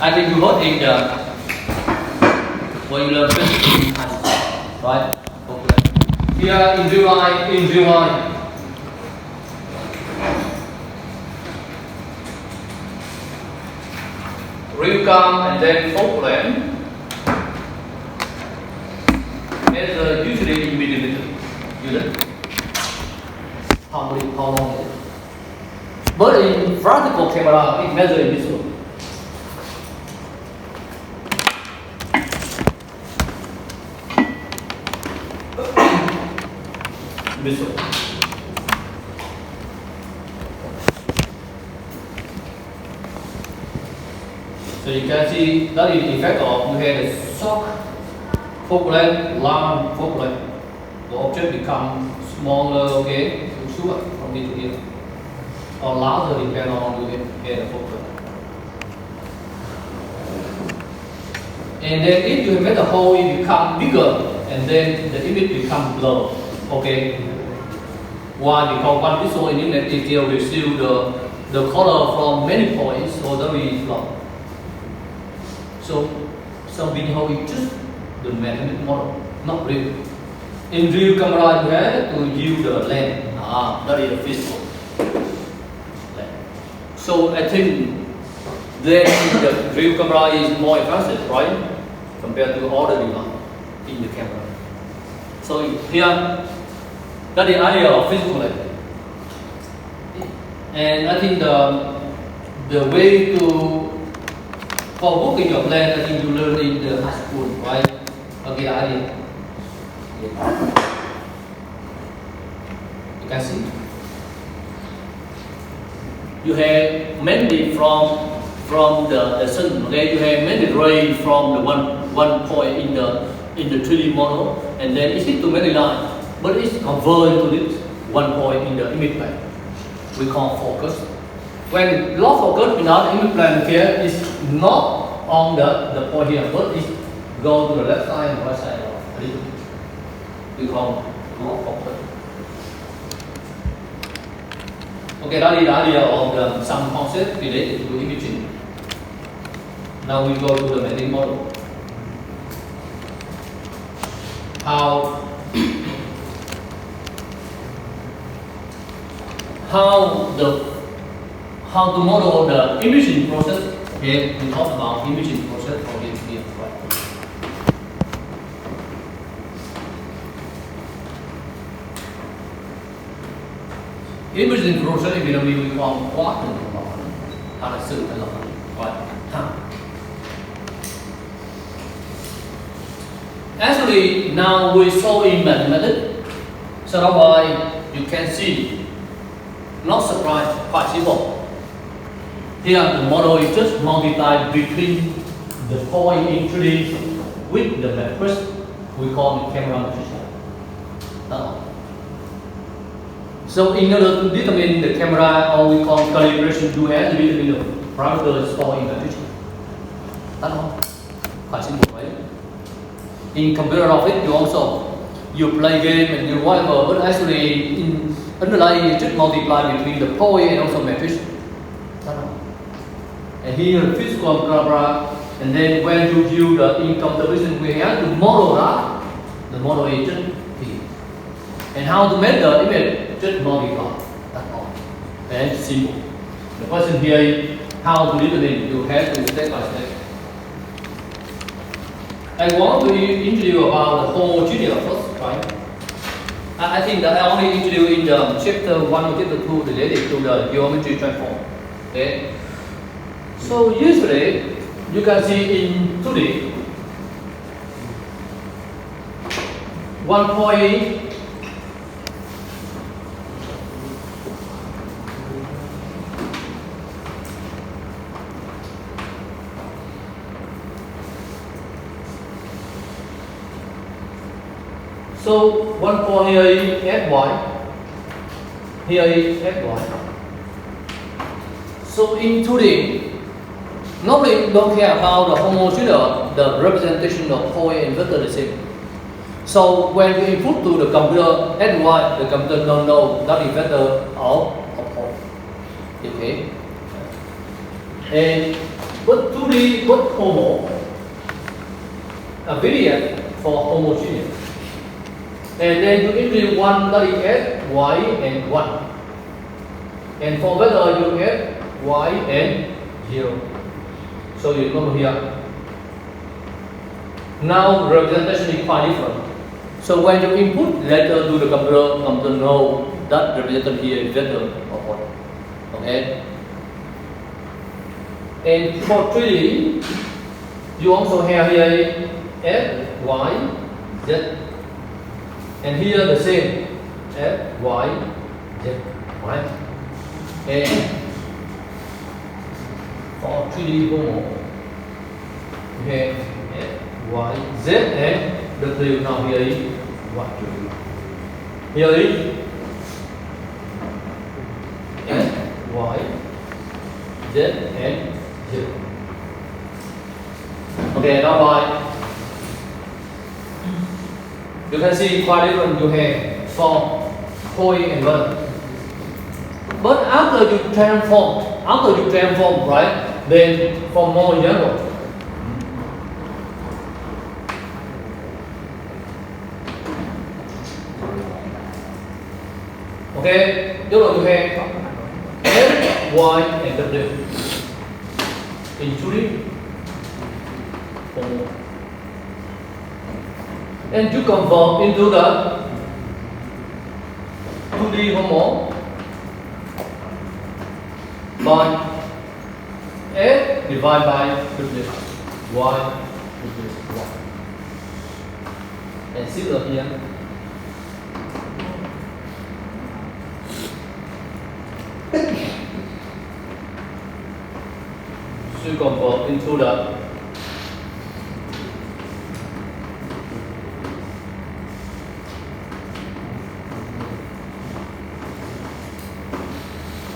I think you heard in the when you learn physics in high school, right? Okay. Here in real line, real come and then focal length is usually in millimeter unit. How long is it? But in vertical camera, it measures in this way. This way. So you can see that is the effect of you have a short focal length, long focal length. The object becomes smaller, okay, short from here to here, or larger depending on you get the focal length. And then if you make the hole, it becomes bigger, and then the image becomes blurred. Okay. Why? Because one visual image detail receive the color from many points, so that we blur. So some video is just the mathematical model, not real. In real camera, you have to use the lens. That is the physical lens. So I think then the real camera is more expensive, right? Compared to other device in the camera. So here, that is the idea of physical lens. And I think the way to for working your plan, I think you learn in the high school, right? Okay, the idea. You can see. You have mainly from the sun. Okay, you have many rays from the one point in the 3D model, and then it hit to many lines, but it's converged to this one point in the image plane. We call focus. When lost focus in our image plane here is not on the point here, but it go to the left side and right side a little bit. We call lost focus. Okay, that is the idea of some concept related to imaging. Now we go to the mapping model. How to model the imaging process. Okay, we talk about imaging process for this here, right? Imaging process thì mình mình còn quá trình của nó, hay là sự hay là right? Actually, now we saw in mathematics, so that's why you can see. Not surprised, quite simple. Here the model is just multiplied between the point in 3D with the matrix we call the camera matrix. So in order to determine the camera, or we call calibration, you have to determine the parameters stored in the matrix. That's all. Quite simple, right? In computer graphics, you play game and you whatever, but actually in underlying you just multiply between the point and also matrix. And here the physical camera, and then when you view the income division, we have to model that. The model is just here. And how to make the image, just multiply. That's all. And it's simple. The question here is how to determine. You have to step by step. I want to introduce you about the homogeneous first, right? I think that I only introduced in the chapter 1 or chapter 2 related to the geometry transform. Okay? So usually you can see in 2D one point here is Fy, here is Fy. So in 2D, nobody don't care about the homogeneous, the representation of point and vector the same. So when we input to the computer Fy, the computer don't know that is vector or point. Okay. And But 2D, but homo, a variant for homogeneous. And then you introduce one that is S, Y, and 1. And for vector you add Y and 0. So you remember here. Now representation is quite different. So when you input letter to the computer know that representation here is vector or what. Okay. And for 3D, you also have here F, Y, Z. And here the same F, Y, Z. Right? And for 3D homo, you have F, Y, Z, and W now here is Y. Here is F, Y, Z, and 0. Okay, now why? You can see quite different you have for point and vector. But after you transform, right? Then for more general. Okay, you have F, Y, and W. In 3D homo. And you convert into the 2D homo by F divided by W, Y, W, Y. And similar here. So you convert into the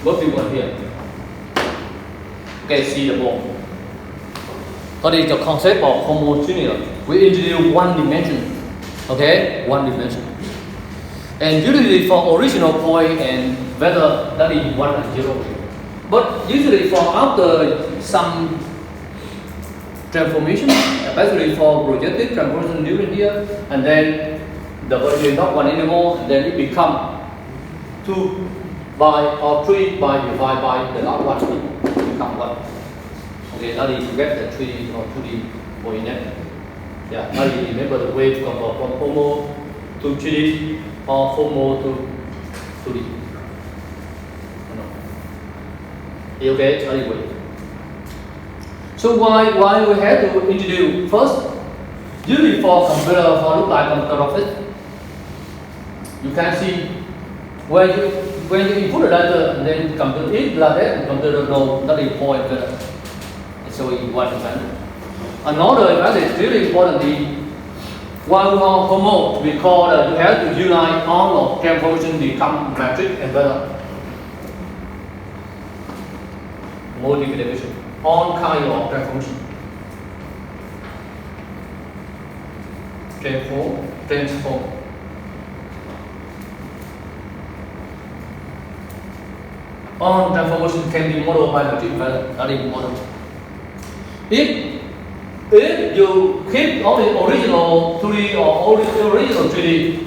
what we want here. Okay, see the ball. What is the concept of homogeneous? We introduce one dimension. Okay, one dimension. And usually for original point and vector, that is 1 and 0. But usually for after some transformation, especially for projective transformation during here, and then the value is not 1 anymore, and then it become 2 by or 3 by divided by the last one become 1. Okay, now you get the 3 or 2D coordinate. Yeah, now you remember the way to convert from homo to 3D or homo to 2D. Okay, anyway. So why we have to introduce first? Usually for computer for look like computer graphics, you can see when you input a data and then computer is like that, and computer know that is point better. So in one advantage. Another advantage really importantly, while we are homo, we call you have to unite all of transformation become matrix and better. Multiplication, all kind of transformation. Transform. All transformation can be modeled by matrix better. That is model. If you keep only original 2D or original 3D,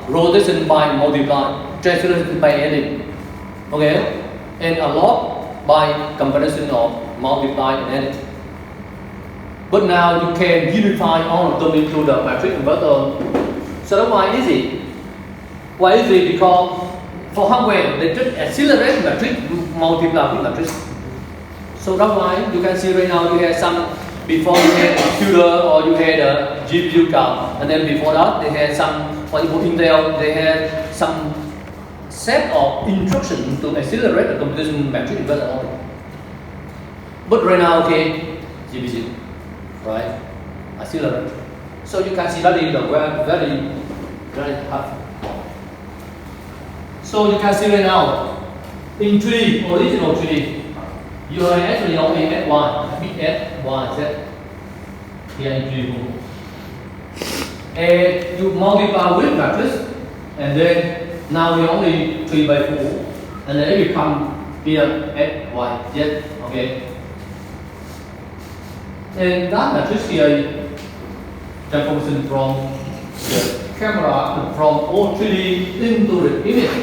rotation by multiply, translation by adding, okay, and a lot by comparison of multiply and adding. But now you can unify all of them into the matrix inverter. So that's why easy. Why easy? Because for hardware they just accelerate matrix, multiply with matrix. So that's why you can see right now you have some, before you had a computer or you had a GPU card, and then before that they had some, for example Intel, they had some set of instructions to accelerate the computation matrix inverter only. But right now, okay, GPU, right, accelerate. So you can see that is very, very hard. So you can see right now, in 3D, original 3D, you are actually only at y, big F, y, z, here in 3D. And you multiply with matrix, and then now we only 3 by 4, and then it become here x, y, z, okay. And that matrix here transformation from the camera from all 3D into the image.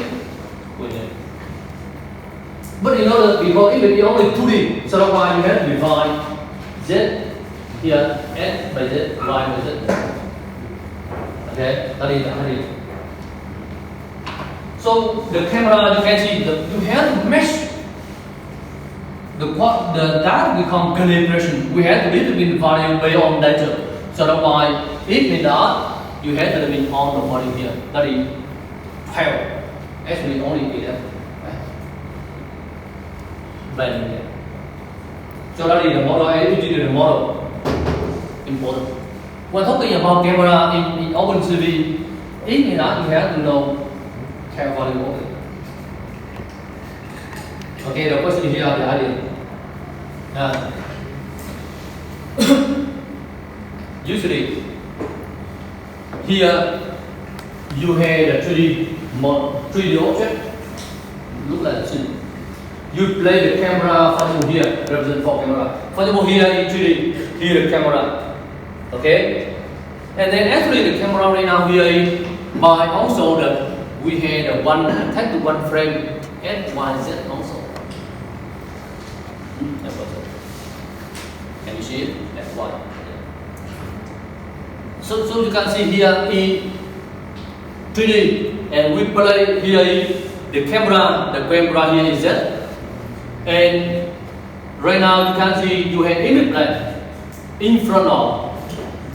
But in order, because image is only 2D, so that's why you have to define Z here, X by Z, Y by Z. Okay, that is the idea. So the camera, you can see that you have to mesh the that become calibration. We have to determine value based on data. So that's why it means that you have to determine on the value here. That is 12. Actually only 11. Blending here. So that is the model. I introduced the model. Important. When talking about camera in Ipcv, it means that you have to know value only. Okay, the question here is the idea. Usually, here you have a 3D object. Look like this. You play the camera, for example here, represent for camera. For example here in 3D, here the camera. Okay? And then actually the camera right now here is by also the we had a one attached to one frame X, Y, Z also. Can you see it? X, Y. So you can see here in 3D, and we play here the camera here is Z, and right now you can see you have image plane in front of.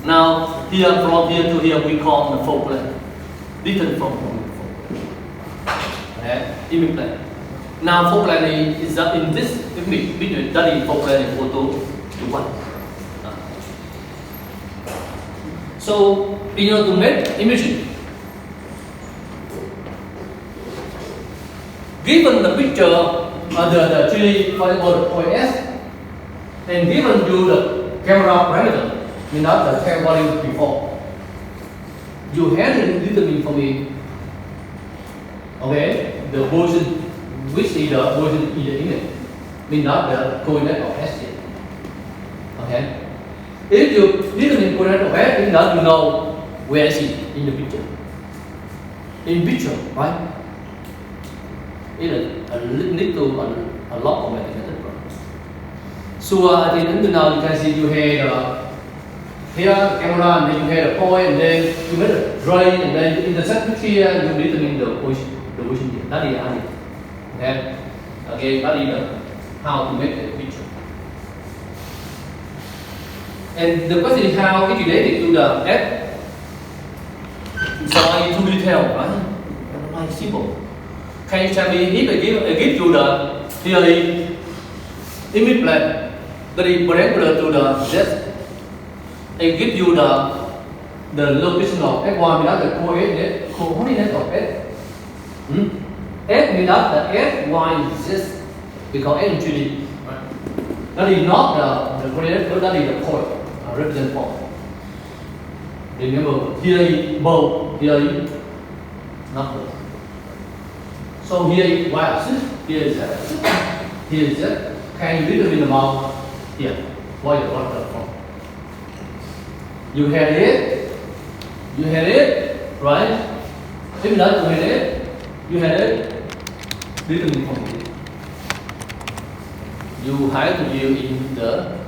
Now here from here to here we call the focal plane, different from image plane. Now focal plane is in this image between that is focal plane and photo to one. So in order to make imaging, given the picture the 3D point S, and given you the camera parameter, means that the camera value before, you have to determine for me, okay, the version which is the version in the image, means that the coordinate of S here. Okay. If you determine coordinate of S, means that you know where is it in the picture. In picture, right? It is a lot of mathematical problems. So at the end now you can see you have here the camera, and then you have a point, and then you make a drain, and then you intersect with here, you determine the position here. That is the idea. Okay? Okay, that is how to make the picture. And the question is how it related to the F. So too detailed, right? Like simple. Can you tell me if I give you the here image plane that is perpendicular to the Z, I give you the location of F1 without the coordinate of S. F without the F, Y, Z, because S is 3D. Right? That is not the coordinate, but that is the point, represent point. Remember, here is both, here is not both. So here is Y axis, here is Z axis, here is Z. Can you determine about here? What is the form? You had it, right? If not, you had it, determine from here. You have to use in the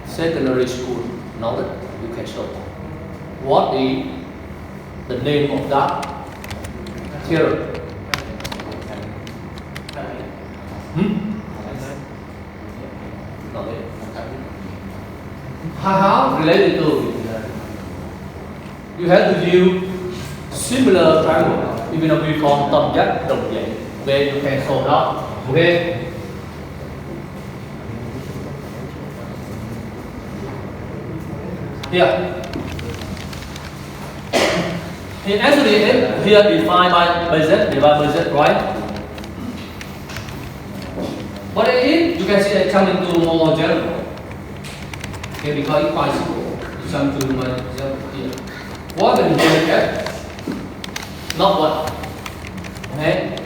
secondary school knowledge. You can show what is the name of that theorem. How related to you have to use similar triangle, even though we call tam giác đồng dạng, where you can solve that. Okay. Here. Here actually here defined by Z, divided by Z, right? But if you can see it coming to more general. Okay, because it's quite simple. It's come to my example here. What is the F? Not what. Okay?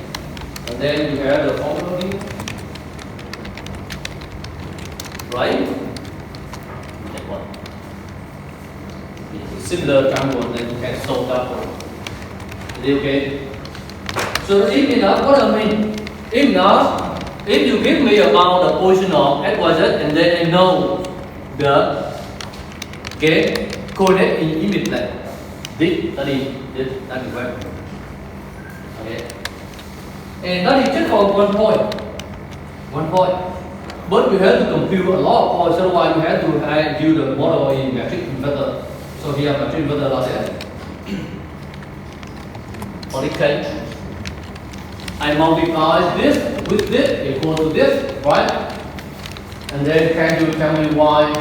And then you have the formula here. Right? similar triangle, then you can solve that one. Is it okay? So if enough, what I mean, if you give me about the position of x, y, z, and then I know the coordinate in image like this, that is right. Okay. And that is just for one point. But you have to compute a lot of points, otherwise you have to do the model in metric inverter. So here metric inverter là sẽ for this case, I multiply this with this equal to this, right? And then can you tell me why?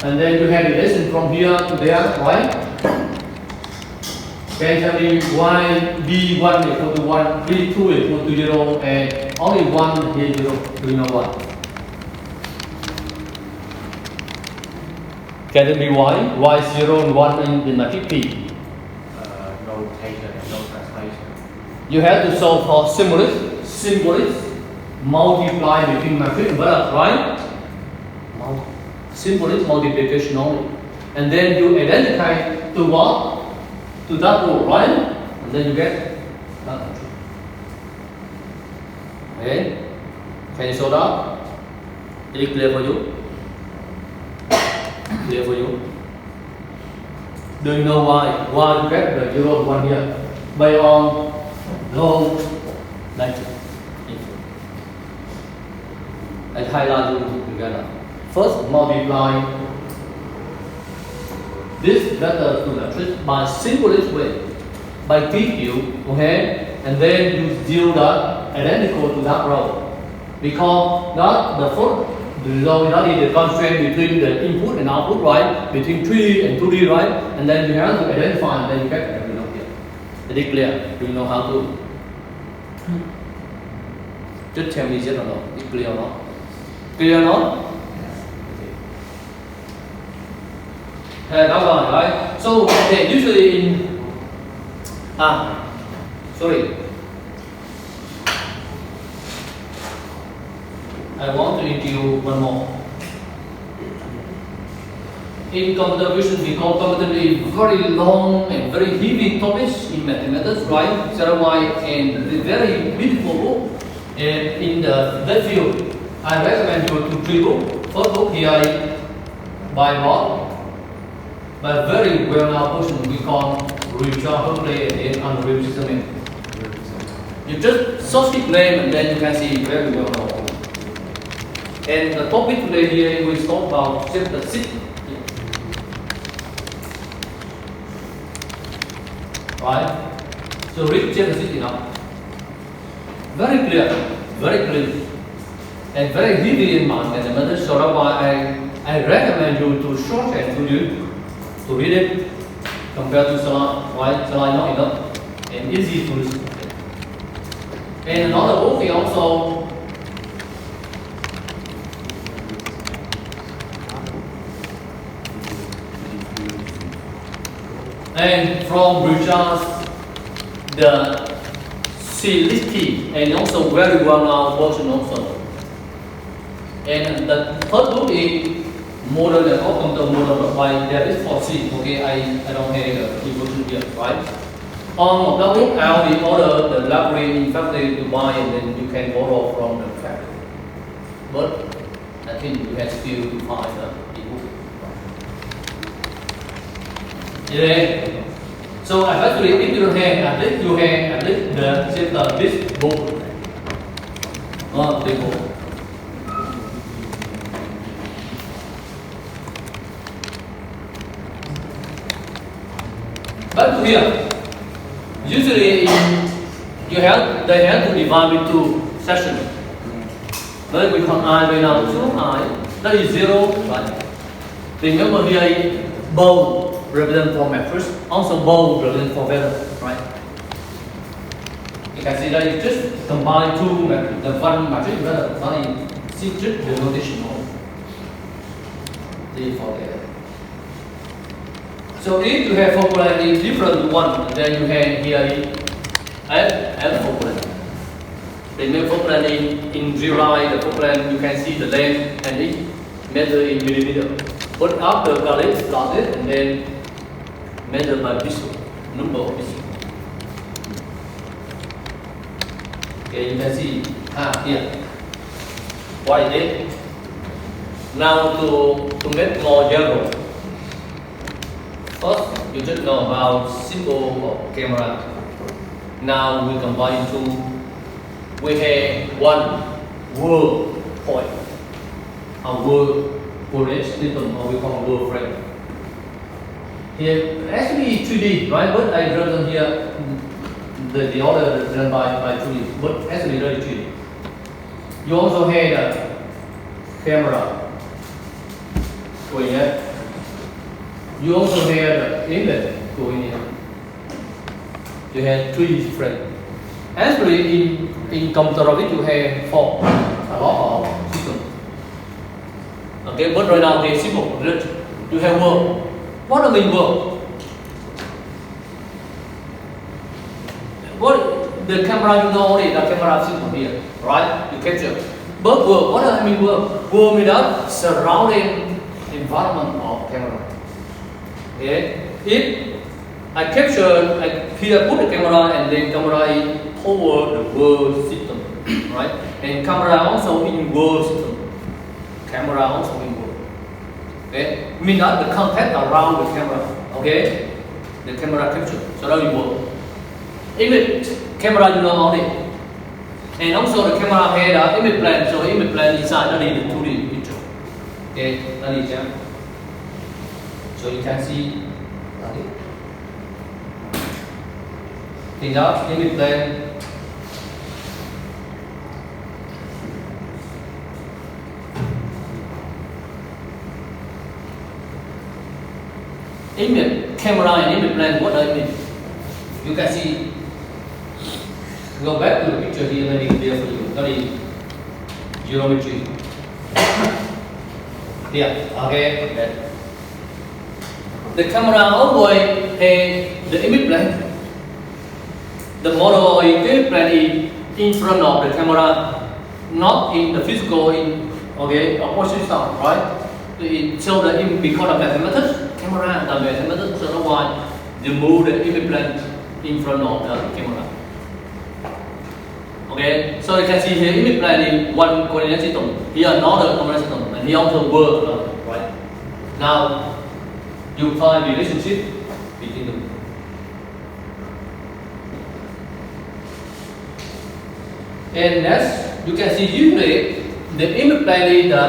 And then you have relation from here to there, right? Can you tell me why B1 equal to 1, B2 equal to 0, and only 1 here 0? Do you know what? Can you tell me why? Why 0 and 1 in the matrix P? No rotation and no translation. You have to solve for symbolic multiply between matrix and product, right? Symbolic multiplication only. And then you identify to what? To that rule, right? And then you get that. Okay? Can you solve that? Is it clear for you? Clear for you? Do you know why? Why you get the 0 and 1 here? Based on low nature. I highlight you together. First, multiply this vector to the matrix by symbolic way, by PQ, okay? And then you deal that identical to that row. Because that the first below that is the constraint between the input and output, right? Between 3 and 2D, right? And then you have to identify and then you get the result here. Is it clear? Do you know how to? Just tell me yes or no. Is it clear or not? Clear or not? That's one, right? So okay, usually in sorry. I want to introduce one more. In computer vision, we call computer vision very long and very heavy topics in mathematics, right? So why and very beautiful book. And in that field, I recommend you to read book. First book here by Rod, by very well-known person we call Richard Hockley and Unreal System. You just search his name and then you can see very well-known. And the topic today here we talk about chapter 6. Right? So read chapter 6 enough. Very clear, and very heavy in mathematics. So that's why I recommend you to shorthand to read it compared to slide, right? Slide not enough and easy to listen. And another book we also and from Richard's the Silicity and also very well-known version also. And the third book is model and computer model by David Fossey. Okay, I don't have the version here, right? On that book, I will order the library in factory to buy and then you can borrow from the factory. But I think you have still to find the book. Yeah. So actually, if you don't have, at least you have at least this book. This book. But to here, usually they have to divide into sections. Then we call I by now 0 I. That is 0, right? Remember here, bold represent for matrix, also bold represent for vector, right? You can see that you just combine two matrices, the one matrix vector, one is secret denotation mode. For that. So if you have formula in different one, then you have here F formula. The new formula in real life, the formula you can see the length and it measure in millimeter. But after calculate and then measured by visual, number of visual. Okay, you can see here. Why is it? Now to make more general, first you just know about symbol of camera. Now we combine two. We have one world point, a world coordinate system, or we call world frame. Here actually 3D, right? But I draw them here. The order done by 3D, but actually really 3D. You also have a camera. Going here. You also have the image going here. You have 3 frames. Actually, in computer graphics, you have 4, a lot of systems. Okay, but right now they simple. You have world. What do you mean world? What the camera you know only the camera system here, right? You capture. But world, what do I mean world? World means that surrounding environment of camera. Okay? If I capture, here put the camera and then camera is over the world system, right? And camera also in world system. Camera also in world. Okay? Mean that the content around the camera. Okay? The camera capture. So that is world. Image camera you know only. And also the camera has an image plane. So image plane inside that is the 2D picture. Okay, that is it. So you can see that is. In that image plane, image camera and image plane, what do I mean? You can see. Go back to the picture here, let me clear for you. That is geometry. Here, okay. The camera always has the image plane. The model of image plane is in front of the camera, not in the physical, opposite side, right? So that because of mathematics, camera the mathematics, so that's why you move the image plane in front of the camera. Okay, so you can see here image plane is one coordinate system, here another coordinate system, and here also world, right? Now you find relationship between them. And next, you can see usually the image plane is the,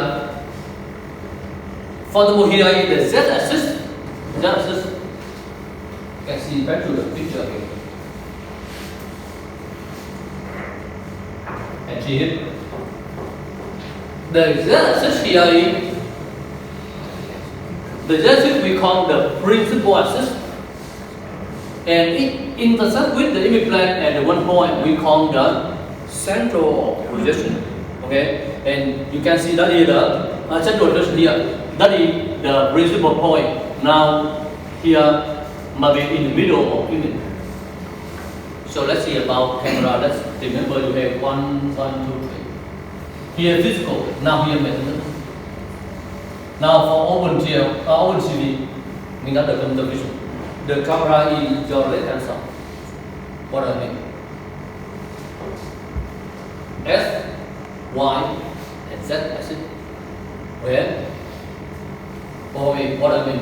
furthermore here is the z-axis. Z-axis. You can see back to the picture again. And see it. The z-axis here is the z-axis we call the principal axis, and it intersects with the image plane at the one point we call the central of projection. Okay, and you can see that is the central projection here. That is the principal point. Now here must be in the middle of image. So let's see about camera. Let's remember you have 1, 2, 3. Here physical. Now here mathematical. Now for OpenCV, mean that the computer vision. The camera is your left hand side. What do I mean? S, Y, and Z axis. Where? What I mean?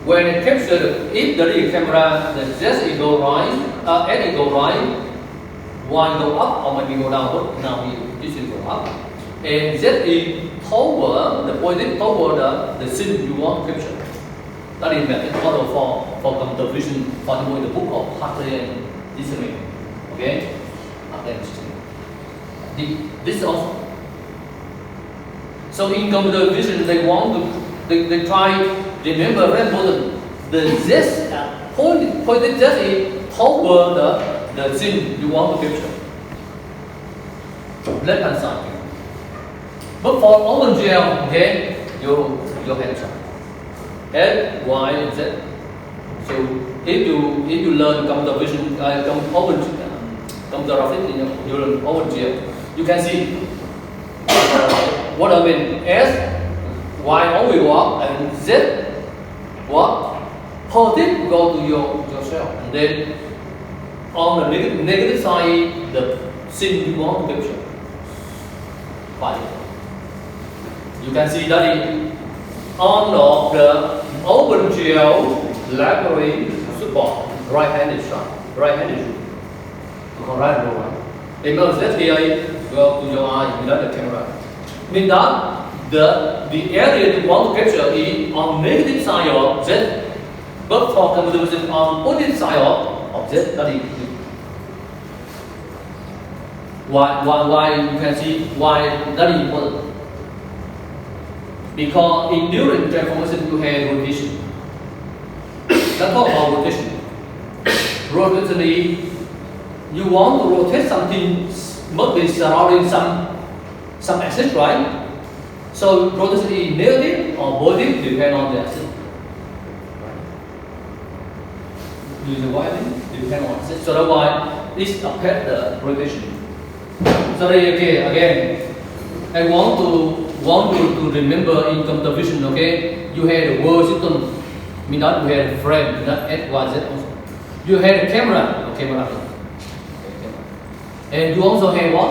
When it captures, if there is a camera, the Z is go right, S is go right, Y go up or maybe go down. But now this is go up, and Z is toward the positive toward the scene you want to capture. That is method model for computer vision, for example in the book of Hartley and Disney. Okay, this also. So in computer vision, they want to they try remember very important the Z point Z is toward the scene you want to capture. Left hand side. But for OpenGL, okay, your hand side. X, Y, and Z. So if you learn computer vision, computer graphics, you learn OpenGL, you can see what I mean. S, Y always walk, and Z what positive go to your cell, and then on the negative side, the scene you want to capture. Fine. You can see that is on the open gel library support right-handed side, right-handed view. Right over. Image that here go to your eye without the camera. Mean that the area you want to capture is on negative side of object, but for computer vision on positive side of object. That is why you can see why that is important. Because in during transformation you have rotation. That's called rotation. Rotationally, you want to rotate something must be surrounding some axis, right? So rotation is negative or positive depend on the axis. Do you know why? Depend on axis. So that's why this affects the rotation. Sorry, okay, again, I want you to remember in computer vision, okay? You had a world system, mean that you had a frame, not X, Y, Z also. You had a camera, okay, camera. And you also have what?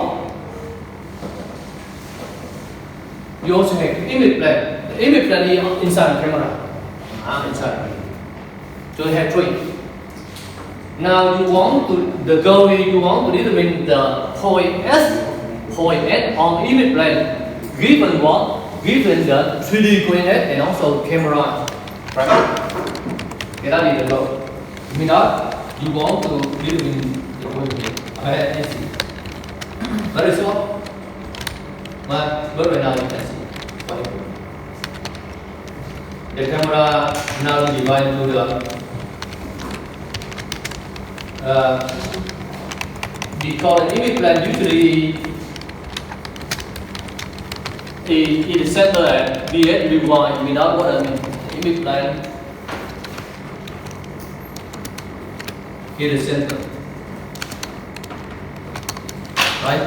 You also have image plane. The image plane is inside the camera. Inside. So you have three. Now you want to, the goal is you want to determine the point S on image plane given what? Given the 3D coordinate and also camera. Right? Okay, that is the goal. Mean that you want to determine the coordinate. Very short. But right now you can see. The camera now divided into the because the image plane usually is the center at BS, BY, without what I mean. The image plane is the center. Right?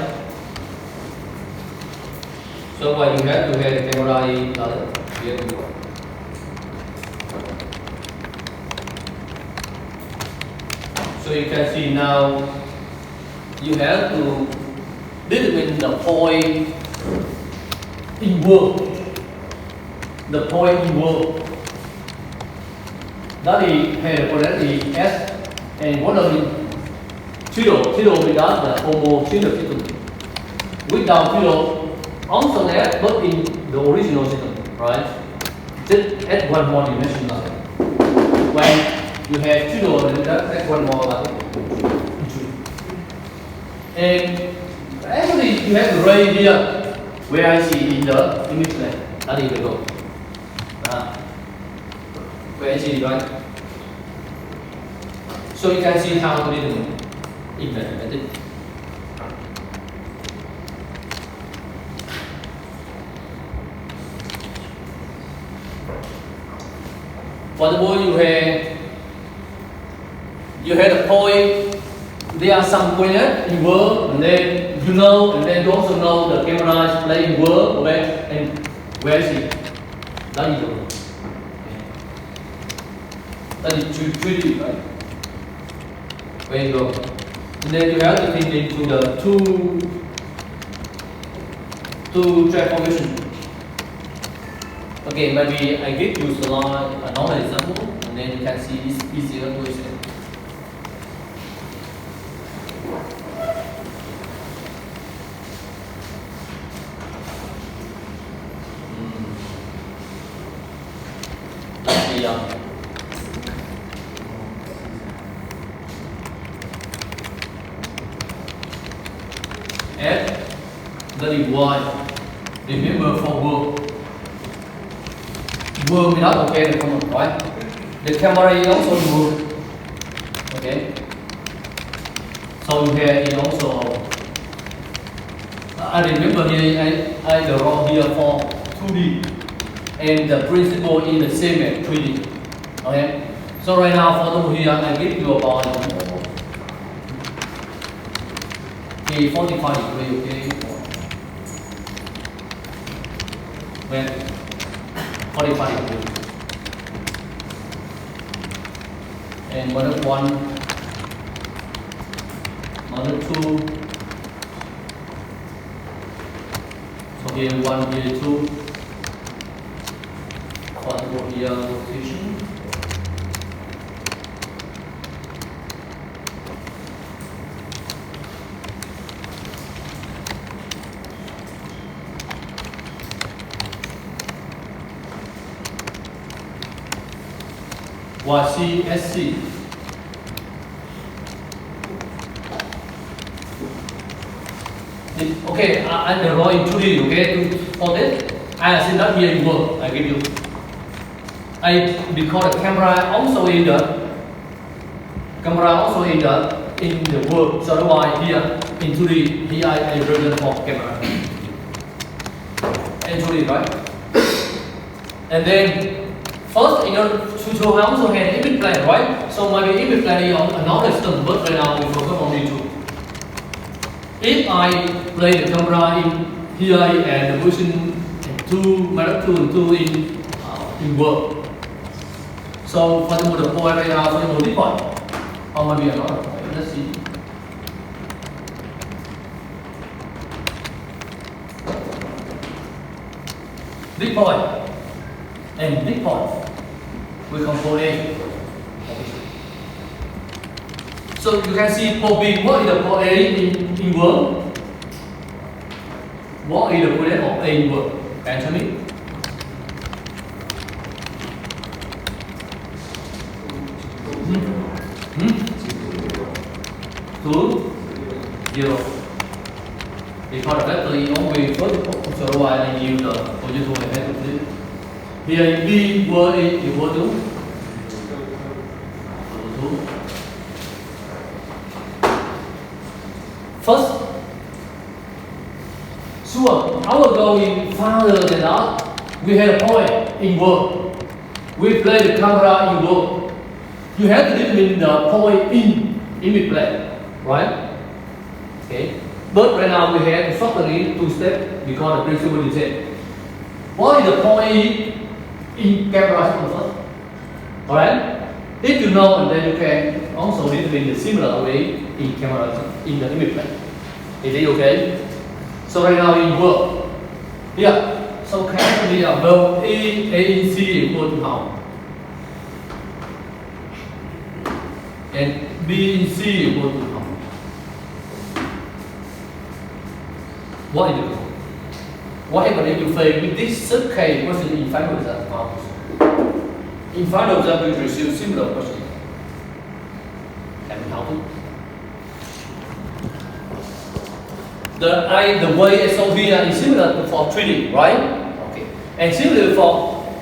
So what you have to have the camera in here to go. So you can see now you have to determine the point in world. The point in world. That is have polarity S and what are the zero without the homogeneous system. Without zero also there but in the original system, right? Just add one more dimension now. When you have zero and add one more like and actually you have the ray here where I see in the image plane. That is the goal. Where I see, right? So you can see how to determine image. For the ball you had a point, there are some points in world, and then you know, and then you also know the camera is playing world, okay, and where is it? That is the world. That is 3D, right? Where you go. And then you have to think into the two transformation. Okay, maybe I give you a normal example, and then you can see it's easier to explain. F, that is Y. Remember for world. World without okay the common, right? The camera is also world. Okay. So here is also I remember here I draw here for 2D and the principle is the same as 3D. Okay. So right now for here I give you about 45 degree, okay? When 45 degree. and model 1, model 2. So here 1, here 2. Quadruple here rotation. YCSC. Okay, I'm drawing 2D, okay, for this. I see that here in work, I give you. Because the camera also in the work, so that's why here in 2D, here I represent for camera. And 2D, right? And then first, in order to also have image plan, right? So maybe image plan is another system, but right now we focus on the 2. If I play the camera in here and the position 2, minus 2 and 2 in work. So for the point right now, for the point, or maybe another point. Let's see. This point and this point. We control A. So you can see for B, what is the point A in work? What is the point of A in work? Can you tell me? Two, 0. Because the vector is always first, so why I use the position to have here B word is equal to 2. First, sure, our goal is farther than that. We have a point in work. We play the camera in work. You have to determine the point in image plane, right? Okay. But right now we have to shorten it 2 steps because the principle is same. What is the point in camera first? Alright? If you know, and then you can also determine the similar way in camera in the image plane. Is it okay? So right now in work, yeah. So can we both A in C equal to how? And B in C equal to how? What is it? What happens if you fail with this third case question in final result? In final result, we receive similar question. Can we help it? The way SOP is similar for 3D, right? Okay. And similar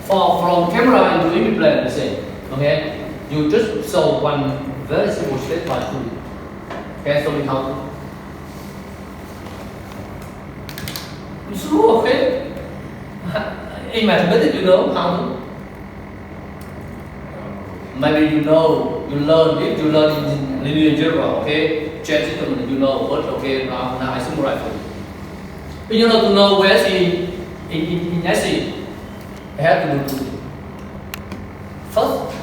from camera into image plane, the same. Okay. You just show one very simple step by 2D. Can show me how to? It's true, okay? In mathematics, you know how to? Maybe you know, you learn, if you learn in linear algebra, okay? Change it, you know, but okay, now I summarize for you. If you want to know where C in SE, I have to do 2. First,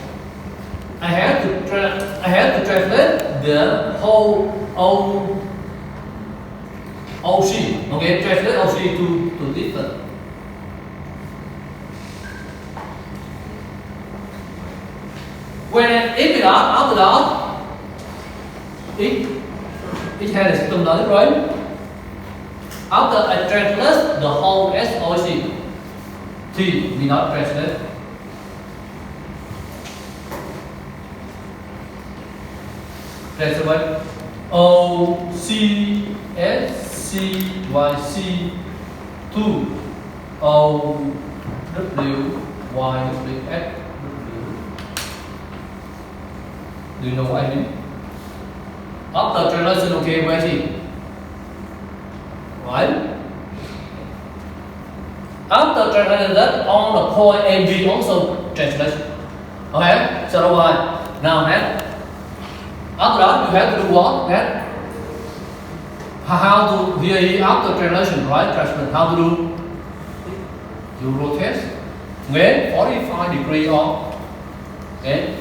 I have to translate the whole OC, okay? Translate OC to different. When if it after that, it has a system logic, right? After I translate the whole SOC, T we not translate. Translate O C S C Y C 2 O W Y W X. Do you know what I mean? After translation, okay, where is it? Right? After translation, that on the point A B also translation. Okay? So that's why now that after that you have to do what? That how to here after translation, right? Translation, how to do? You rotate when 45 degrees off. Okay?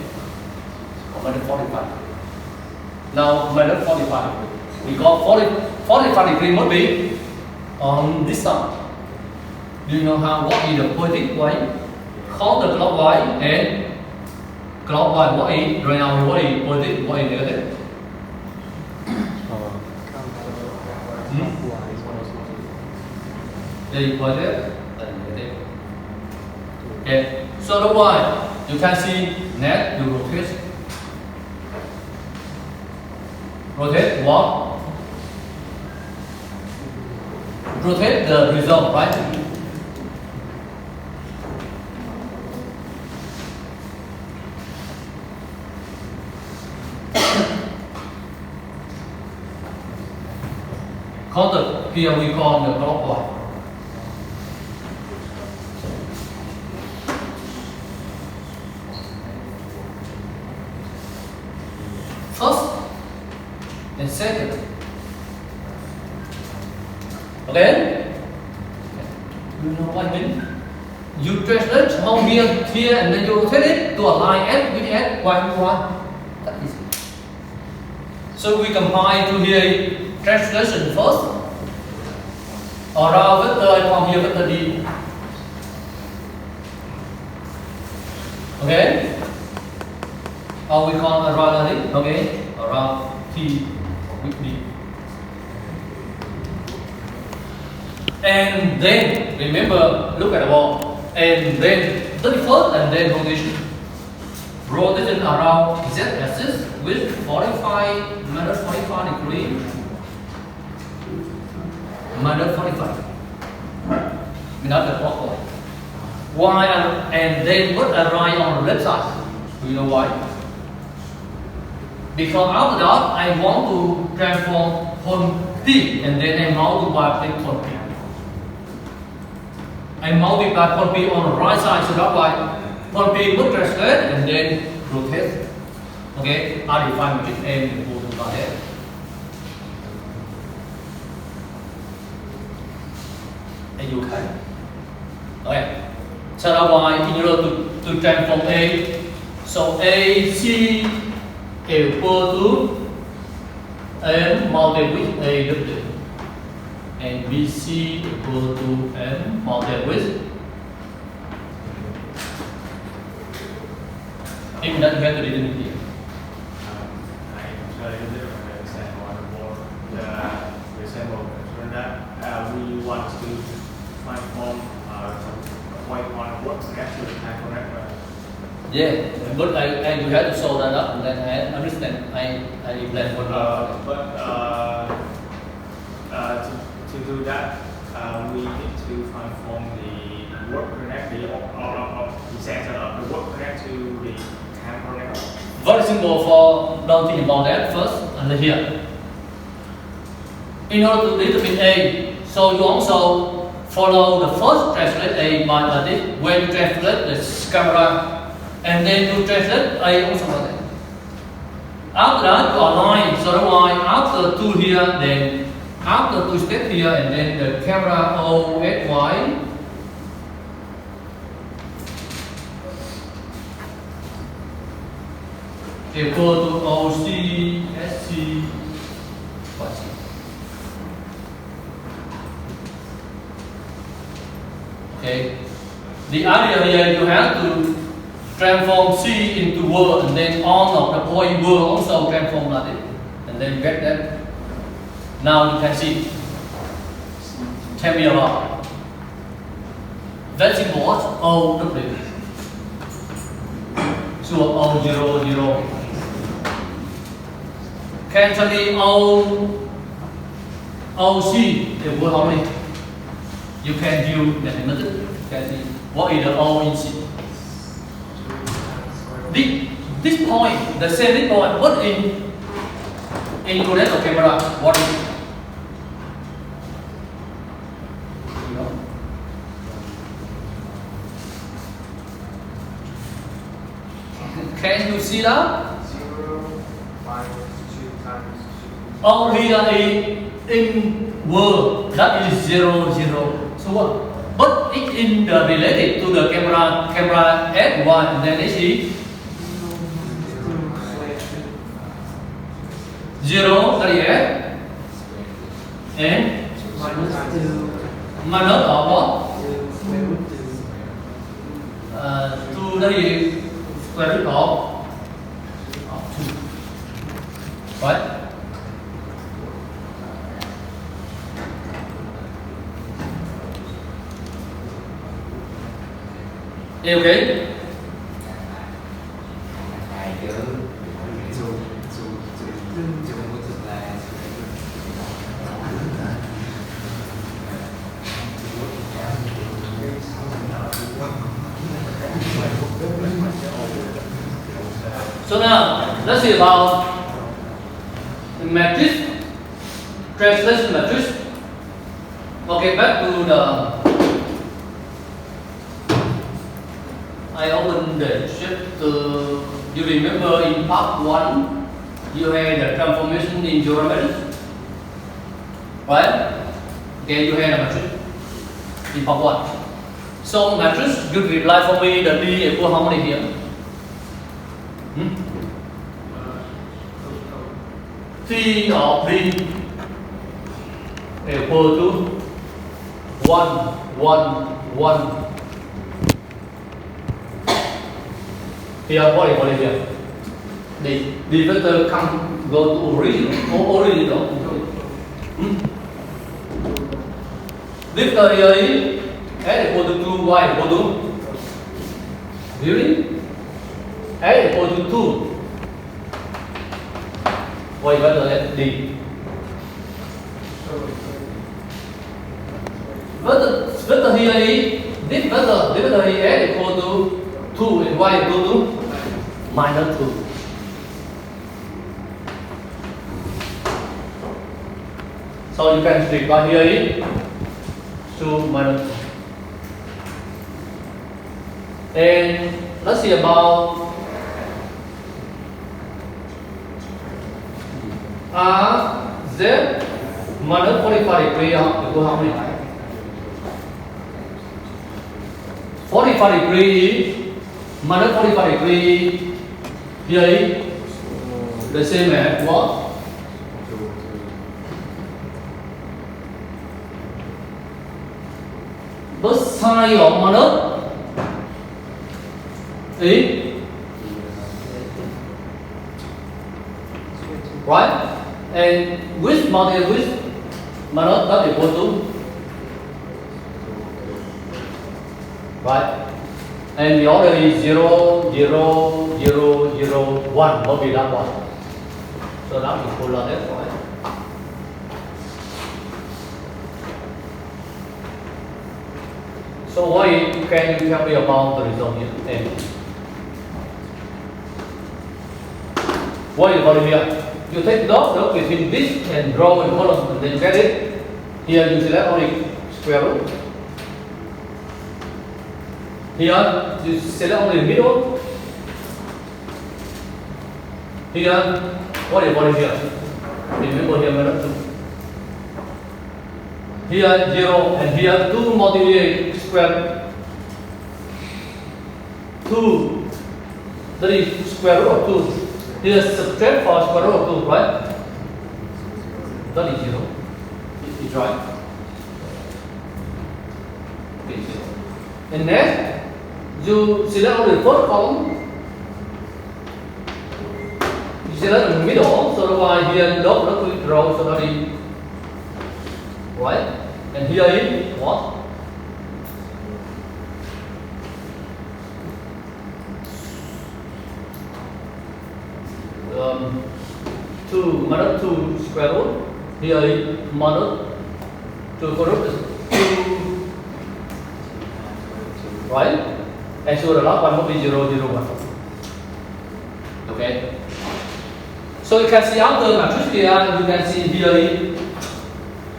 minus 45. Now minus 45. Because 45 degree must be on this side. Do you know what is the positive way? Counterclockwise and clockwise. What is right now? What is positive? What is negative? The positive and negative. Okay. So that's why you can see net you rotate. Rotate what? Rotate the result, right? Counter, here we call the clockwise. First and second. Okay? You know what I mean? You translate from here, and then you rotate it to align S with S, Y with Y. That is it. So we combine to here translation first. Around vector from here vector D. Okay? Or we call around it, okay? Around T with D. And then remember, look at the ball. And then 31st and then rotation. Rotation around Z axis with 45 minus 45 degree. Minus 45. Without the clockwise. Why? And then put a right on the left side. Do you know why? Because after that, I want to transform point P and then I multiply point P. I multiply point P on the right side, so that's why point P would translate and then rotate. Okay, I define with M equal to by S. And you can. Okay, so that's why in order to transform A, so AC equal to M multiplied with AW and BC equal to M multiplied with if that you have to return here. I'm sorry, a little bit example on the board. The example showing that we want to transform point one what actually can connect. Yeah, but I you have to show that up and then I understand. I explain what. To do that, we need to transform the work connect the center of the work connect to the cam connect. Very simple for don't think about that first and here. In order to determine A, so you also follow the first translate A by this when you translate the camera. And then you translate A also like that. After that, you align. So that's why after two here, then after two steps here, and then the camera OSY equal to OCSC. Okay. The idea here you have to transform C into word and then on of the point word also transform like it and then get that. Now you can see. Tell me about very simple what OW. So O00. Can tell me OC equal how many? You can do mathematics. Can see what is the O in C. This point, the same point, what in connect the camera, what is it? You know? Can you see that? 0 minus 2 times 2. Only in word that is 0, 0. So what? But it in the related to the camera S1, then it is 0 that is S and minus of what? 2 that is square root of 2. Right? Okay. So now let's see about the matrix, translation matrix. Okay, back to the. I opened the sheet. You remember in part 1, you had the transformation in geometry, right? Okay, you had a matrix in part 1. So matrix, you reply for me the D equal how many here? T of D equal to 1, 1, 1. Here, what is here? The vector come go to original. Vector here is x equal to 2, y equal to really? X equal to 2. Y vector is D. Vector here is this vector is x equal to 2 and y equal to minus 2. So you can reply here is 2 minus 2. And let's see about Z minus 45 degree equal how many? 45 degree minus 45 degree here is the same as what? The sine of minus is right, and with multiplied with minus that equal to right. And the order is 0, 0, 0, 0, 1, will be that one. So that is full of that, right? So what can you tell me about the result here? And what is volume here? You take dot between this and draw in column and then you get it. Here you select only square root. Here, you select only the middle. Here, what is here? Remember here, minus 2. Here, 0, and here, 2 multiplied square. 2, that is square root of 2. Here, subtract for square root of 2, right? That is 0. It's right. Okay, 0. And next, you select only the first column. You select in the middle, so that's why here dot not to draw, so that is right. And here is what? Two minus 2 square root. Here is minus 2 square root is 2, right? And so the last one will be 0, 0, 1. Okay. So you can see after the matrix here, you can see here is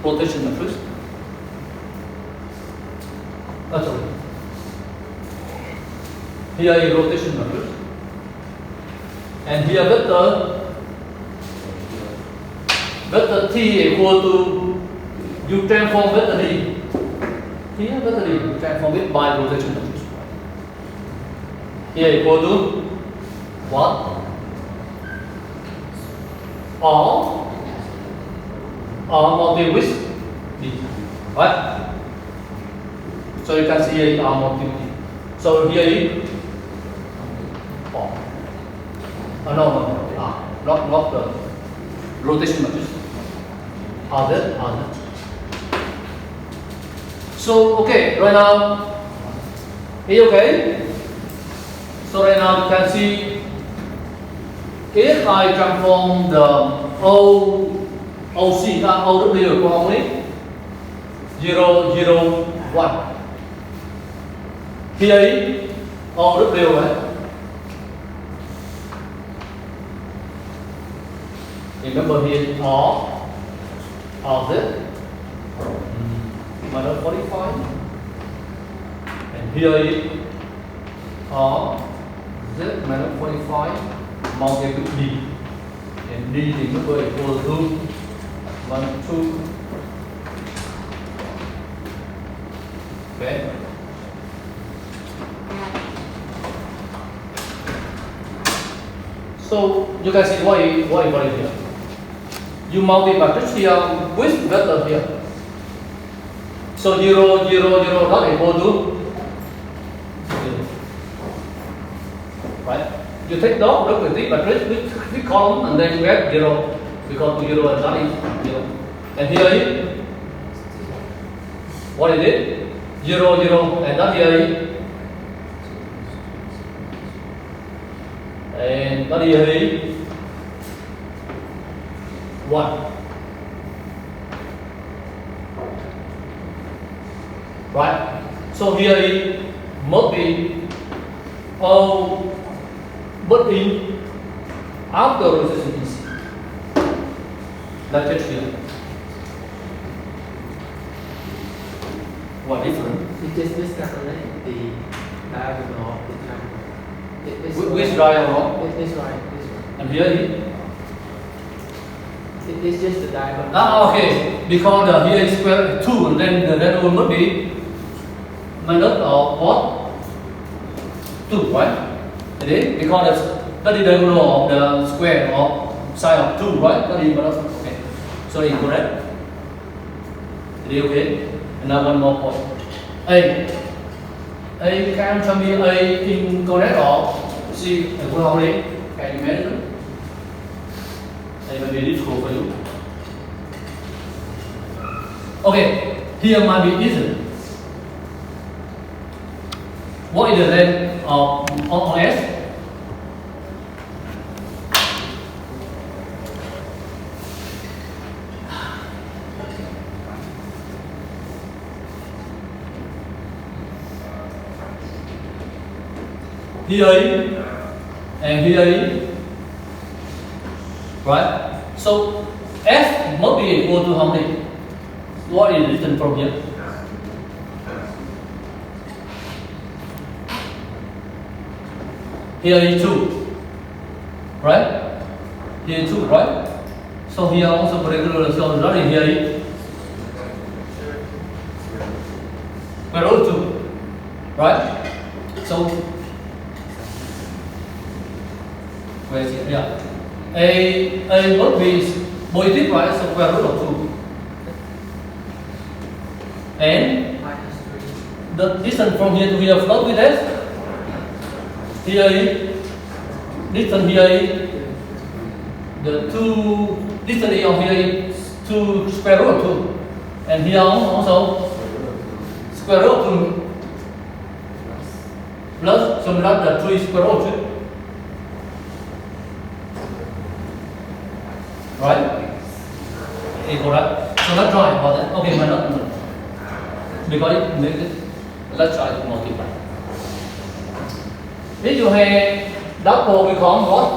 rotation matrix. Sorry. Here is rotation matrix. And here vector T equal to, you transform vector D. Here vector D, you transform it by rotation matrix. Here equal to what? or multiple with D, right? So you can see here R multiple D. So here is or. No, not the rotation matrix. Other. So okay, right now, is okay. So right now you can see if I transform the OC OW only 0, 0, 1. Here is OW, right? Remember here or this minus 45, and here is z minus 45 multiplied with D, and D remember equal to 1, 2. Okay. So you can see what is here. You multiply matrix here with vector here. So 0, 0, 0 not equal to 0. Right? You take dot representative matrix with column and then you add 0 because 0 and not is 0. And here is what is it? 0, 0 and that here is and that here is 1. Right? So here is must be O but in after rotation is. That's it here. What different? You just miscalculate the diagonal of the triangle. Which diagonal? This right. And here is? It's just the diagonal. Okay. Because here is square 2 and then the red one must be minus of what? 2, right? It is? Because that is the diagonal of the square of side of 2, right? That is minus. Okay. So incorrect. It is okay. And now one more point. A can tell me A incorrect or C wrongly? Can you imagine? It may be difficult for you. Okay, here might be easy. What is the length of S? Here and here, right? So F must be equal to how many? What is the distance from here? Here is 2, right? Here is 2, right? So here also particular, so that is here is square root 2, right? So where is it? Yeah. A must be positive, right? So square root of 2. And the distance from here to here float with S. Here is distance here is the 2 distance of here is 2 square root of 2. And here also square root of 2 plus so that's the 3 square root of 2. Right? Equal that. So let's try about that. Okay, minus. Because it makes it, let's try to multiply. If you have double become what?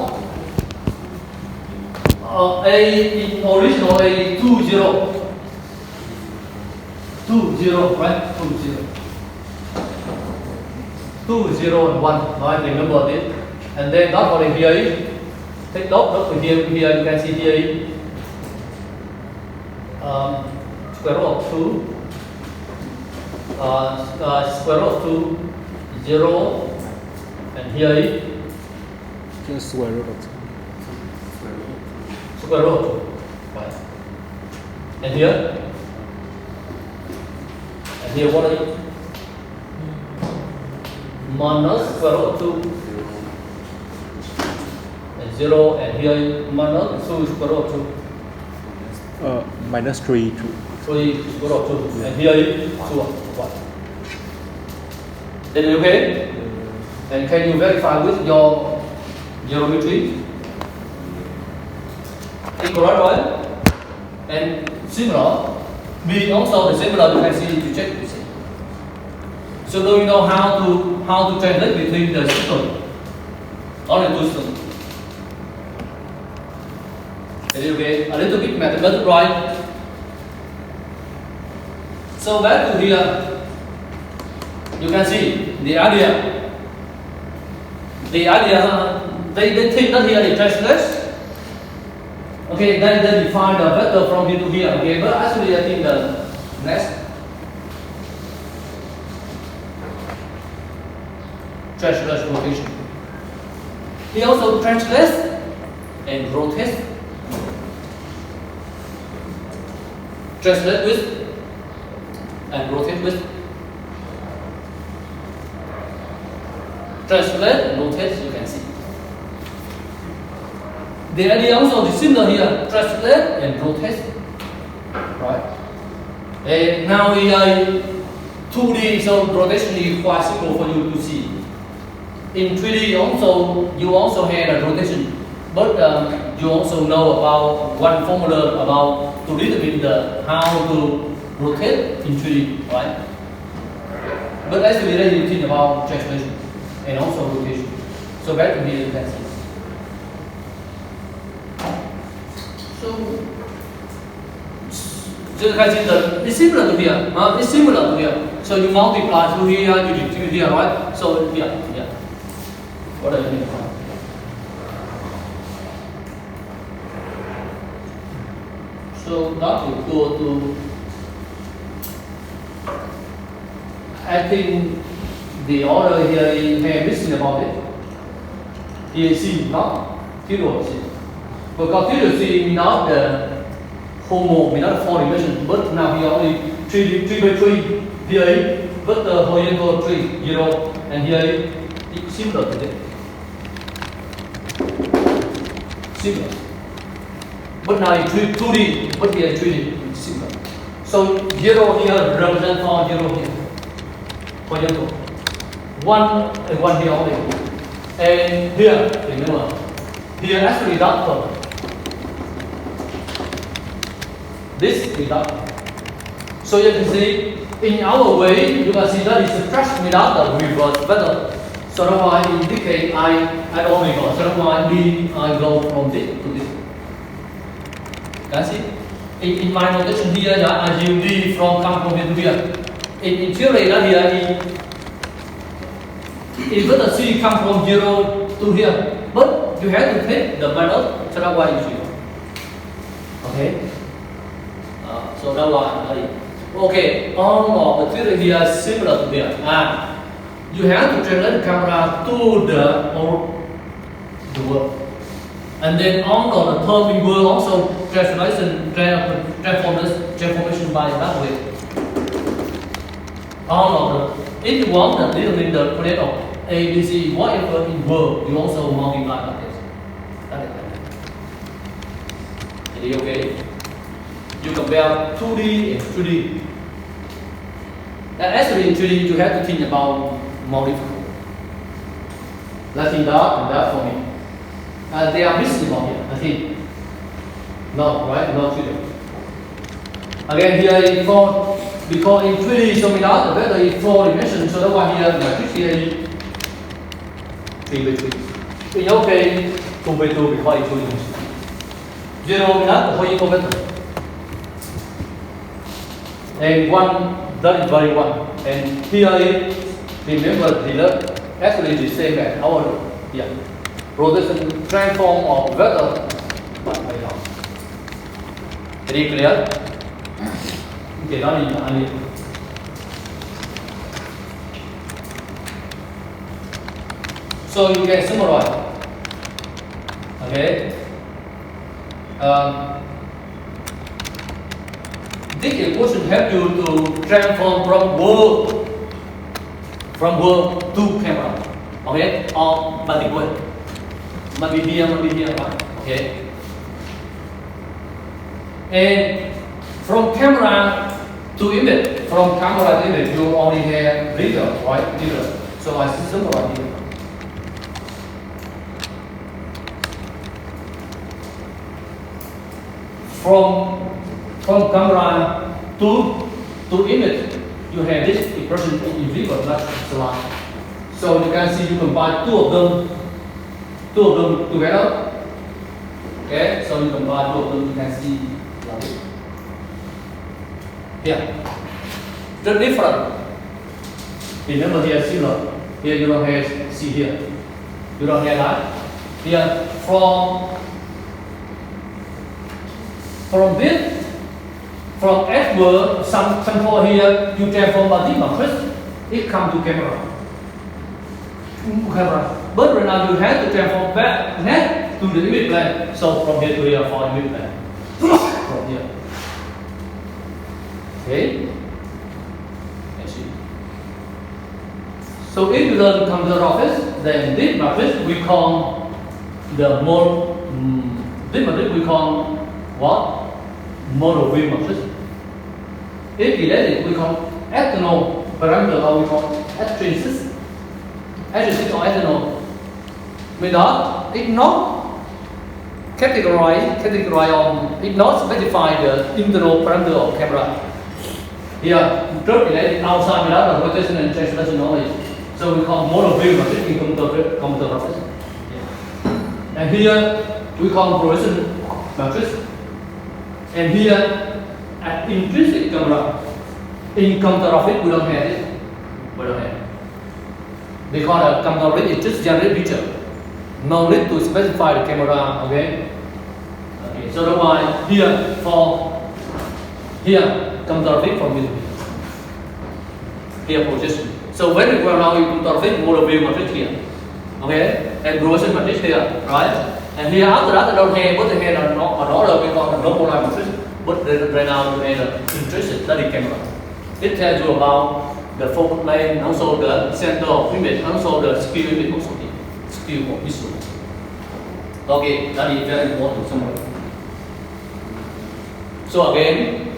A in original A 2, 0. 2, 0, right? 2, 0. 2, 0 and 1. Right? Remember this. And then dot for here is take dot here you can see here is square root of 2. Square root of 2, 0, and here is just square root of 2. square root of 2. Right. And here? And here what are you? Minus square root of 2. And 0. And here minus 2 square root of 2. Minus 3 2. 3 square root of 2. And here is 2. 1. Is it okay? And can you verify with your geometry? Incorrect, right? And similar, B also the similar, you can see to check this. So do you know how to translate between the system? Only two systems. Is it okay? A little bit mathematical, right? So back to here, you can see the idea. They think that here it translates. Okay, then they define the vector from here to here. Okay, but actually I think the next translates rotation. He also translates and rotates. Translate with and rotate with. Translate and rotate, you can see. The idea also is similar here, translate and rotate. Right? And now we are 2D, so rotation is quite simple for you to see. In 3D also, you also had a rotation, but you also know about one formula about to determine the how to rotate in 3D, right? But actually then you think about translation and also rotation. So back to here you can see. So you can see that it's similar to here. It's similar to here. So you multiply to here, you divide here, right? So here. What are you doing? So that will go to, I think the order here is missing about it. Here is C, not zero C. Because zero C is not the homo, not the 4 dimension, but now here only 3 by 3. Here is but the horizontal 3, 0, and here is similar to that. Similar. But now it's 2D, but here 3D, it's similar. So 0 here represents for 0 here. Horizontal. 1 and 1 here only. And here, remember, here actually doctor. This is doctor. So you can see, in our way, you can see that is a fresh without the reverse vector. So that's why in this case, I only go. So that's why I go from this to this. Can you see? In my notation here, I use D come from here to here. In theory, that here is vector C come from 0 to here. But you have to take the minus, so that's why you see. Okay? So that's why okay, all of the theory here is similar to here. You have to translate the camera to the word. And then all of the term in word also transformation by that way. All of the, if you want to determine the coordinate of A, B, C, whatever in word, you also multiply by this. That is it. Okay? You compare 2D and 3D. And actually in 3D you have to think about more difficult. Let's think that and that for me. They are missing about here, I think. No, right? No 3D. Again here in 4, because in 3D so without the vector is 4 dimensions, so that's why here the matrix here is 3 by 3. In your case, 2 by 2 because it's 2 dimensions. 0 without the horizontal vector. And 1, that is very 1. And here is, remember, the actually the same as our here. Rotation transform of vector. Is it clear? Okay, now I need. So you can summarize. Okay. this equation help you to transform from world to camera. Okay, or multiple. Maybe here, right? Okay. And from camera to image, from camera to image, you only have video, right? Video. So I symbolize here. From camera to image, you have this expression in video, not slide. So you can see you combine two of them together. Okay, so you combine two of them, you can see like this. Here, the different. Remember here similar. Here you don't have see here. You don't have that. Here from S word some sample here you transform by this matrix, it come to camera. But right now you have to transform back next to the image plane. So from here to here for image plane. From here. Okay. Let's see. So if you learn computer office, then this matrix we call this matrix we call what? Model view matrix. If related, we call external parameter or we call extrinsic. Extrinsic or external. Means that it not categorize or it not specify the internal parameter of camera. Here, just related outside without the rotation and translation knowledge. So we call model view matrix in computer graphics. Yeah. And here we call projection matrix. And here at intrinsic camera, in computer graphics we don't have it. We don't have it. Because the computer graphics is just generate picture. No need to specify the camera, okay? Okay, so that's why here computer graphics from this. Here projection. So when we go now in computer graphics, model view matrix here. Okay? And projection matrix here, right? And here after that, I don't have, but the head are not another because no polar matrix. But right now you have intrinsic, that is camera. It tells you about the focal plane, also the center of image, also the skew image, also the skew of visual. Okay, that is very important somewhere. So again,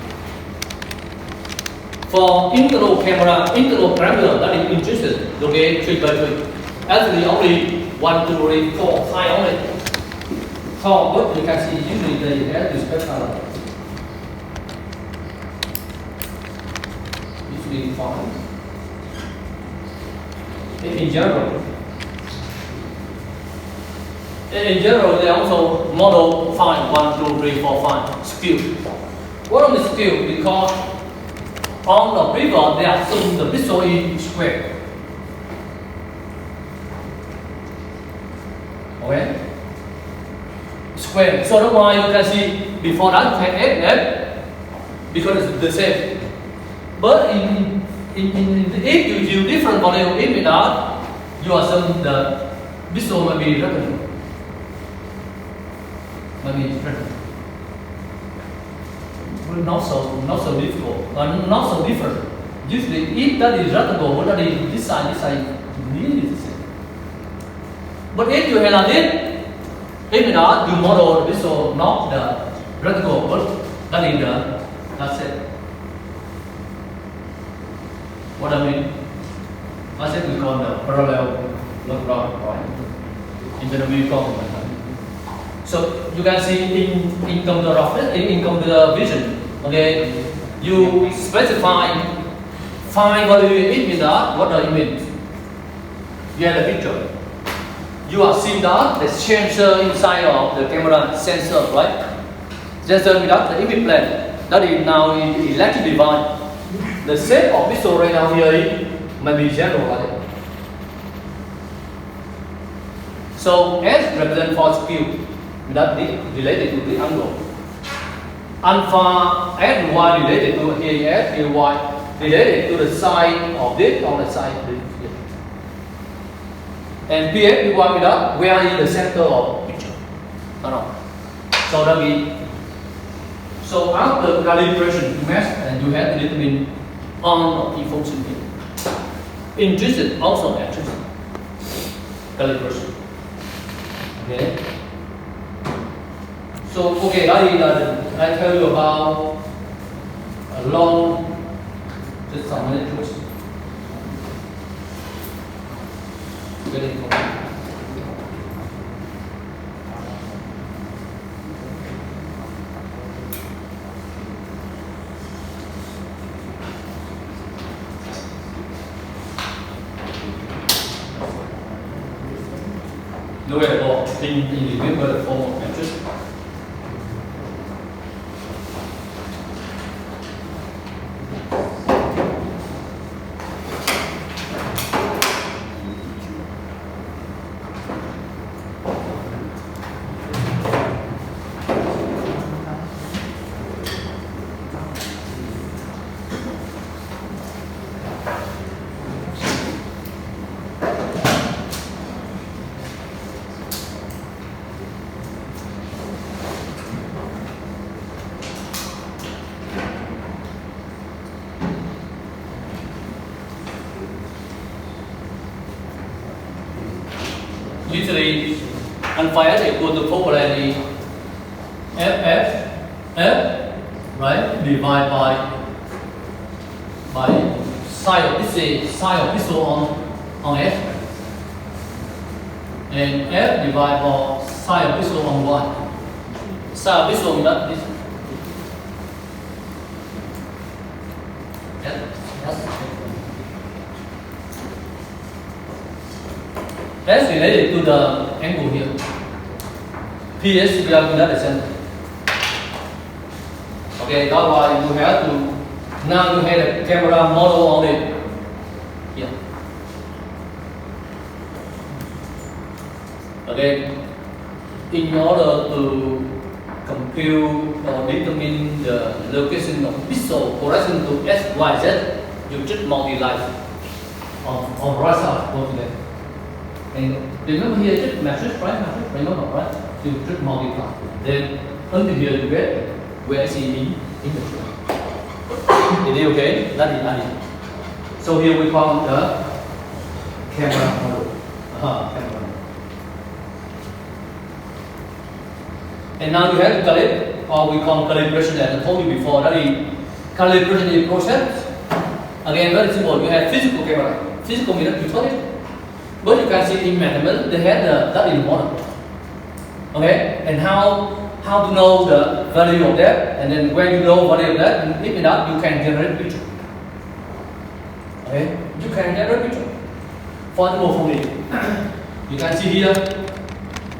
for internal camera, internal parameter, that is intrinsic. Okay, 3 by 3. Actually, only 1, 2, 3, 4, 5 only. So, but you can see usually they have to specify. Usually 5. In general, they also model 5, 1, 2, 3, 4, 5 skew. What is skew? Because on the paper they assume the pixel in square. Okay? Square. So that's why you can see before that you have F because it's the same. But if you use different volume in that, you assume the visual may be rectangle. Maybe different. But not so difficult, not so different. Usually, if that is rectangle, what that is this side, nearly the same. But if you have like this, if not, you model this will not the rectangle, but that is that's it. What I mean? I said we call the parallel log point. In the we call it. So you can see in computer vision, okay, you specify find what it means that what does it mean? You have the picture. You are seeing that the sensor inside of the camera sensor, right? Sensor without the image plane. That is now electric device. The shape of visual right now here may be general like that. So S represents for skew. That is related to the angle. Alpha S and Y related to here S, here Y related to the side of this on the side of this. And PF, you want me that where is the center of picture? No. So So after calibration, you measure and you have to determine on or off function here. Intrinsic, also extrinsic calibration. Okay. So okay, I tell you about a long, just some minutes. Very important. Look at the ball. You remember the form of interest. Usually, unfired equal to probability F, right, divided by sine of pixel on F, and F divided by sine of pixel on Y. Sine of pixel means this. That's related to the angle here. PS we are in the center. Okay, that's why you have to now you have a camera model on it. Yeah. Okay. In order to compute or determine the location of pixel corresponding to S, Y, Z, you just multiply on right side both together. And remember here, just matrix, right? Matrix, remember, right? You just multiply. Then until here you get where I see in the tree. Is it okay? That is. So here we found the camera model. Camera. And now you have to calibrate, or we call calibration as I told you before. That is calibration is process. Again, very simple. You have physical camera. Physical means you told it. But you can see in mathematics, they have that in the model. Okay? And how to know the value of that, and then when you know value of that, and if not, you can generate picture. Okay? You can generate picture. For example, for me, you can see here,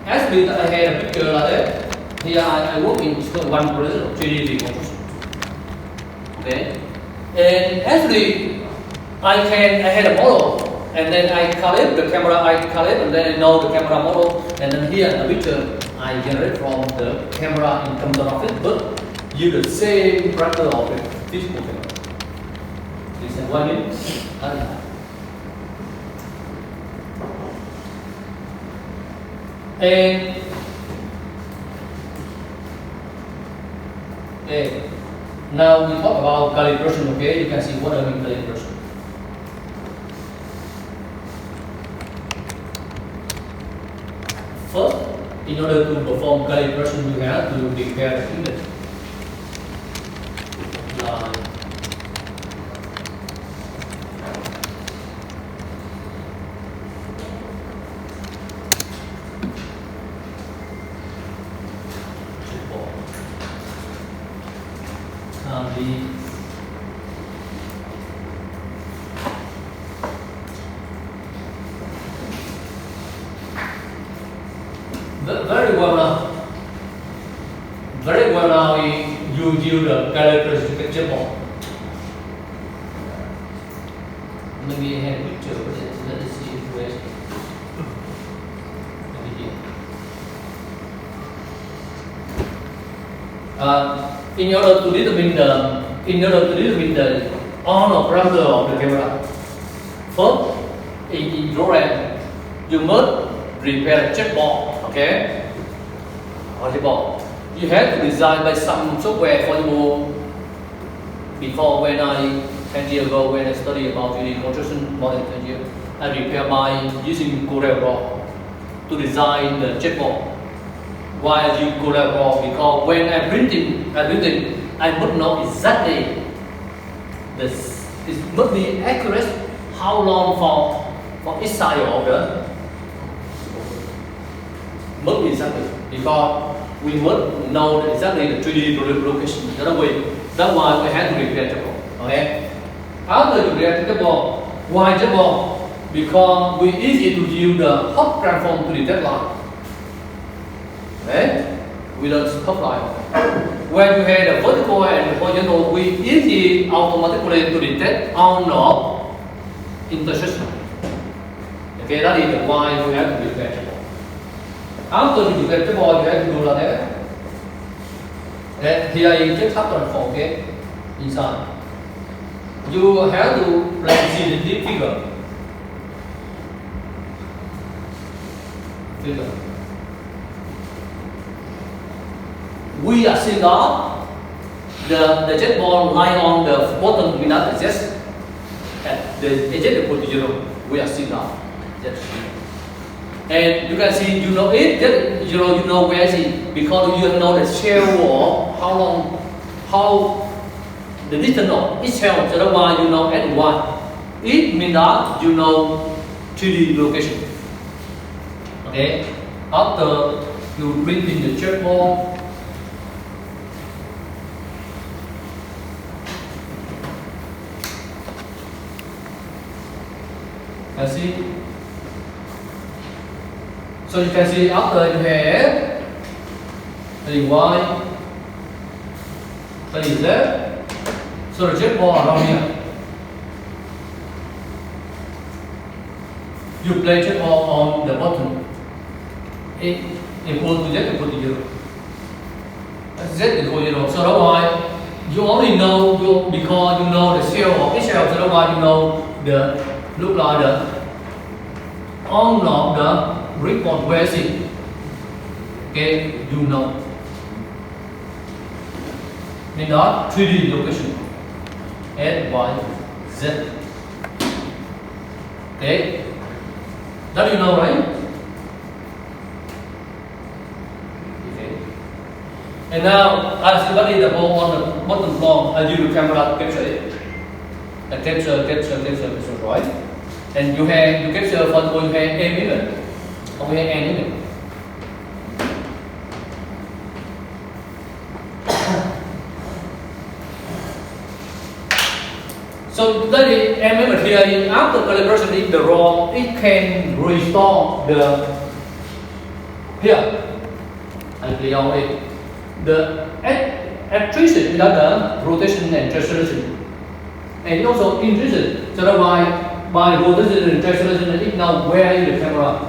actually I had a picture like that. Here I work in one process of 3D reconstruction. Okay? And actually, I had a model. And then I calibrate the camera, and then I know the camera model, and then here the picture I generate from the camera in terms of it, but use the same parameter of the physical camera. This is what I mean. And okay, now we talk about calibration. Okay, you can see what I mean calibration. First, in order to perform calibration, you have to prepare the image. Very well now you use the calibration picture board. Maybe I have a picture of it. Let us see where. Maybe here. In order to determine the on or parameter of the camera, first in drawing you must prepare a checkboard, okay, or checkboard. you have to design by some software. For example, before when I 10 years ago when I studied about 3D construction more than 10 years, I prepared by using CorelDRAW to design the chipboard. Why I use CorelDRAW? Because when I'm printing, I must know exactly this. It must be accurate. How long for each side of the must be exactly, because we must know exactly the 3D location. That's why we have to prepare chipboard. Okay. After you prepare chipboard, why chipboard? Because we easy to use the hot transform to the deadline. Okay? We don't hot line. When you have the vertical and horizontal, we easy automatically to detect on or intersection. Okay, that is why we have to be flexible. After you get the ball, you have to do like that. Okay, here is just hot transform. Okay, inside. You have to see the deep figure. We assume that the jet ball lie on the bottom will not adjust at the edge equal to 0. We assume that. Yes. And you can see, you know it, that 0, you know where is it, because you know the shell or how the distance of each shell, so that's why you know S1. It means that you know 3D location. Okay, after you print in the chipboard, can see. So you can see after you have the Y, the Z. So the chipboard around here. You place chipboard on the bottom. It equal to Z equal to 0. Z equal to 0. So that's why you only know because you know the shell of each shell. So that's why you know the look like the on of the report where is it. Okay, you know. Mean that 3D location. X, Y, Z. Okay, that you know, right? Okay. And now, as you study the ball on the bottom floor, I use the camera to capture it. Capture, right? And you capture for example, you have a minute, or we have an image. So that is M material. After calibration in the raw, it can restore the here. And the attrition, the rotation and translation, and also intrusion. So that by rotation and translation, it knows where is the camera,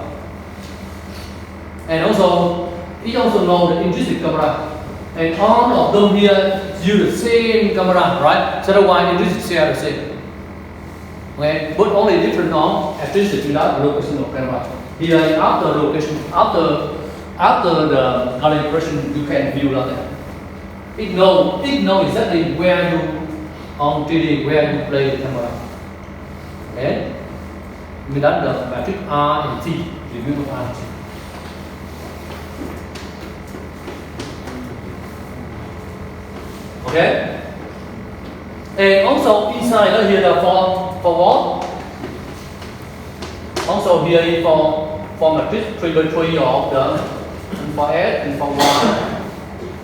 and also it also knows the intrinsic camera. And all of them here use the same camera, right? So that's why intrinsic share the same. Okay, but only different on intrinsic without location of camera. Here after location, after the calibration, you can view like that. It know exactly where you on 3D where you play the camera. Okay, without the matrix R and T, review of R and T. Okay, and also inside here for what? Also here for matrix 3x3 of the for S and for Y,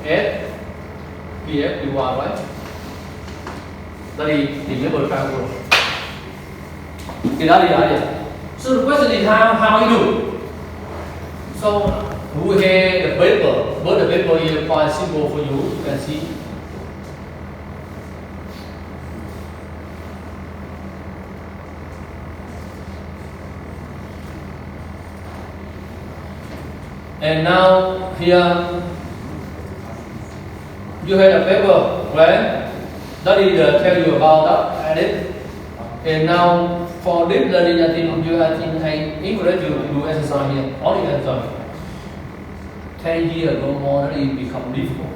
S, PF, PY, right? That is the member triangle. Okay, that is. So the question is how you do? So we have the paper, but the paper is quite simple for you. You can see. And now here you have a paper where that is tell you about that edit. And now for deep learning, I think I encourage you to do exercise here, only exercise. 10 years ago more, it become difficult.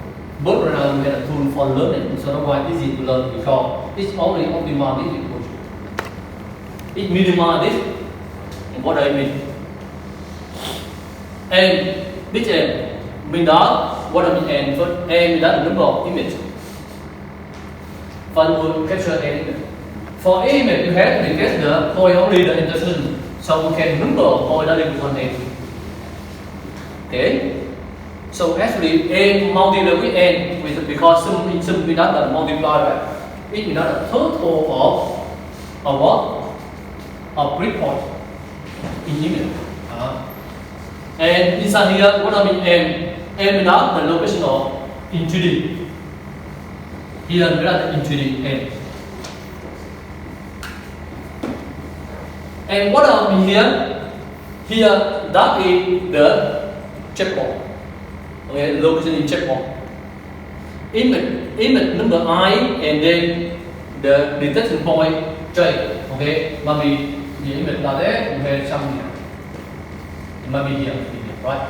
But right now we have a tool for learning, so that's why it's easy to learn because it's only optimize this approach. It minimizes this. What I mean? And this end, mean that what I mean and first, and mean that the number of image. Fun will capture an image. For any image, you have to get the point only the intersection, so we can number of point that is one end. Okay. So actually, n multiplied with n because sum in sum means that the multiply by it means that the total of what? Of grid point in image. And inside here, what I mean n means that the location of in 3D. Here means that in 3D n. And what I mean here that is the checkpoint. Okay, location in checkpoint. Image number I and then the detection point J. Okay, maybe the image là there, you have some here. It might be here, right?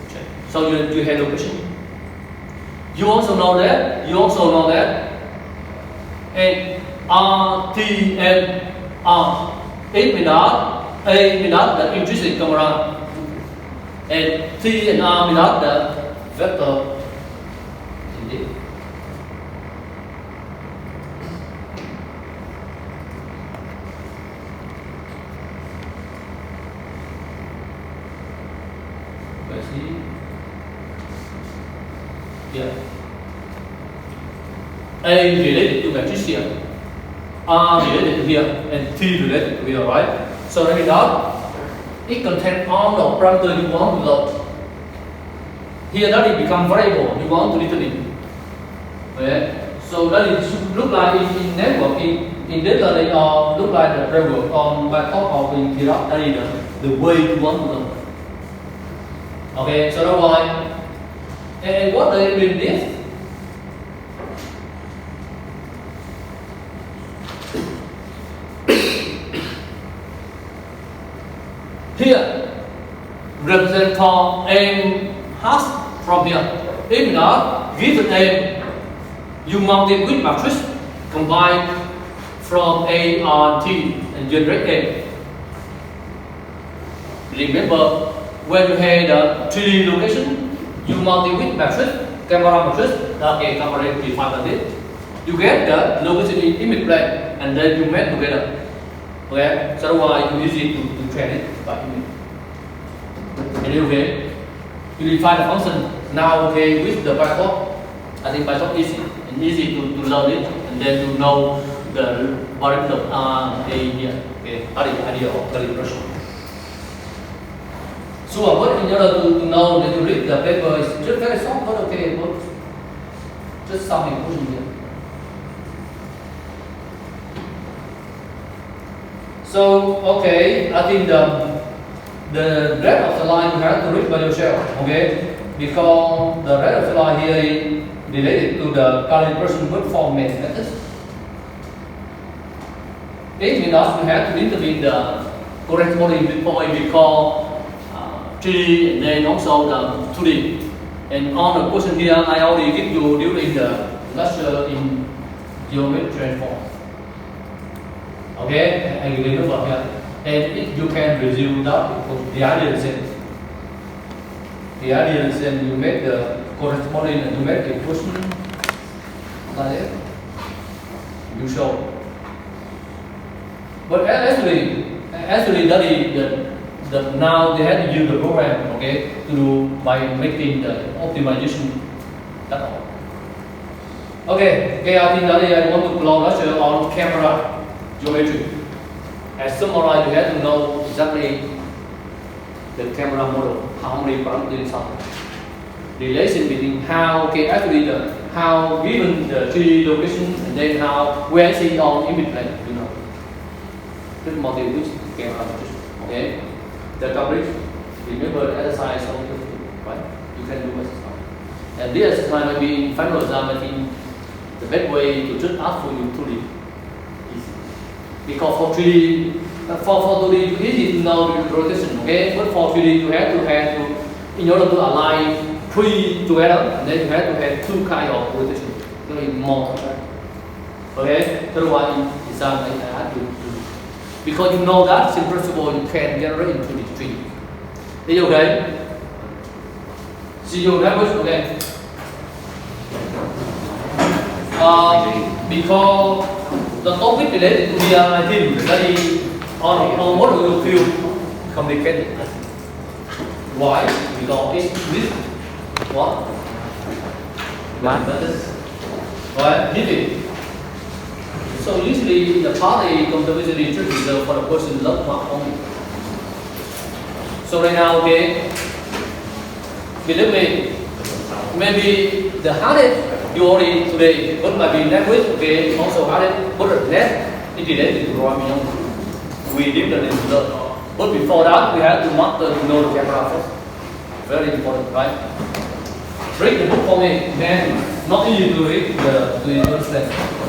Okay. So you have location. You also know that. And R, T, and R. It means that A means that the intrinsic camera. And T and R means that the vector. Indeed. Let's see. Yeah. A related to matrix here. R related to here. And T related to here, right? So that means that it contains all the parameters you want to load. Here that it becomes variable you want to determine. Okay? So that it should look like in network, in data they look like the framework on by top of in Kirab, that is the way you want to load. Okay, so that's why. And what they mean this? Here, represent for n hash from here. If not, given n, you multiply with matrix combine from A and T and generate n. Remember, when you have the 3D location, you multiply with matrix, camera matrix, okay, camera defined like this. You get the location in image plane and then you match together. Okay, so that's why it's easy to train it by image. And okay, you define the function. Now, okay, with the Python, I think Python is easy to learn it and then to know the variable A here. Okay, that is the idea of calibration. So, but in order to know that to read the paper is just very short, but okay, but just some information here. So, okay, I think the rest of the line you have to read by yourself, okay? Because the rest of the line here is related to the calibration with format methods. It means that you have to determine the corresponding point we call 3D and then also the 2D. And on the question here, I already give you during the lecture in geometric transform. Okay, I will remember here. And if you can resume that, the idea is same. The idea is then you make the corresponding and you make the equation like that. You show. But actually that is the now they have to use the program, okay, to do by making the optimization. That's all. Okay, I think that I want to close lecture on camera geometry. As summarize, you have to know exactly the camera model, how many parameters inside. Relation between how, okay, actually how given the 3D location and then how where see on image plane, you know. This multi which camera, okay. The coverage, remember the exercise on the right? You can do exercise. And this exercise may be in final exam, I think the best way to just ask for you 2D. Because for 3D, for 2D, you easy to know the rotation, okay? But for 3D, you have to in order to align 3 together, and then you have to have 2 kind of rotation, more. Okay, that's why exam I ask you to, because you know that in principle you can generate into the tree. Is it okay? See your language, okay? Because the topic related to here, I think study on what you feel complicated. Why? Because it's with what? Math. Right, it. So usually the party conservation literature is reserved for the person love mark only. So right now, okay, believe me, maybe the hardest you already today, but might be language, okay, also hardest, but the next it related to drawing. We did the learn. But before that, we have to master to know the camera first. Very important, right? Read the book for me, then not easy to read, to understand.